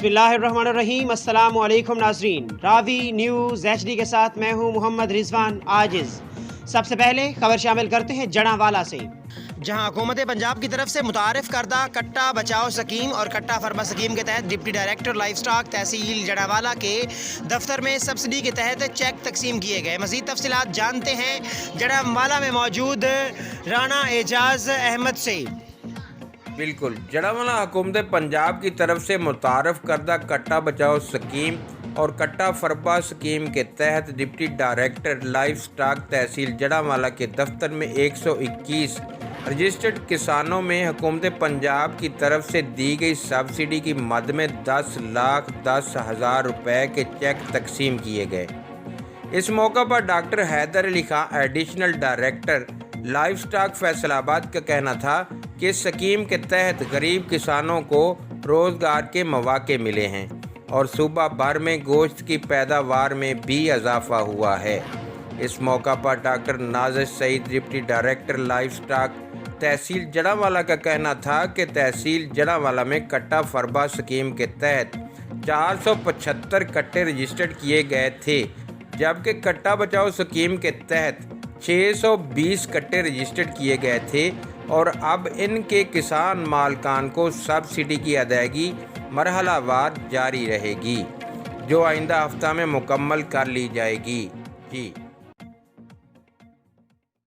बिस्मिल्लाहिर्रहमानिर्रहीम। अस्सलाम वालेकुम नाज़रीन, रावी न्यूज़ HD के साथ मैं हूँ मोहम्मद रिजवान आजिज़। सबसे पहले खबर शामिल करते हैं जड़ावाला से, जहां हुकूमत पंजाब की तरफ से मुतारिफ करदा कट्टा बचाओ स्कीम और कट्टा फरबा स्कीम के तहत डिप्टी डायरेक्टर लाइफ स्टॉक तहसील जड़ावाला के दफ्तर में सब्सिडी के तहत चेक तकसीम किए गए। मज़ीद तफसीलात जानते हैं जड़ावाला में मौजूद राना एजाज अहमद से। बिल्कुल, जड़ावाला हुकूमत पंजाब की तरफ से मुतारफ़ करदा कट्टा बचाओ स्कीम और कट्टा फरबा स्कीम के तहत डिप्टी डायरेक्टर लाइफ स्टॉक तहसील जड़ावाला के दफ्तर में 121 रजिस्टर्ड किसानों में हुकूमत पंजाब की तरफ से दी गई सब्सिडी की मद में 10,10,000 रुपये के चेक तकसीम किए गए। इस मौका पर doctor Haider Ali Khan additional director livestock Faisalabad का कहना था कि इस स्कीम के तहत गरीब किसानों को रोज़गार के मौके मिले हैं और सूबा भर में गोश्त की पैदावार में भी इजाफा हुआ है। इस मौका पर doctor Nazar Saeed deputy director livestock तहसील जड़ावाला का कहना था कि तहसील जड़ावाला में कट्टा फरबा स्कीम के तहत 475 कट्टे रजिस्टर्ड किए गए थे, जबकि कट्टा बचाओ स्कीम के तहत 620 कट्टे रजिस्टर्ड किए गए थे और अब इनके किसान मालकान को सब्सिडी की अदायगी मरहलावार जारी रहेगी, जो आइंदा हफ्ता में मुकम्मल कर ली जाएगी। जी।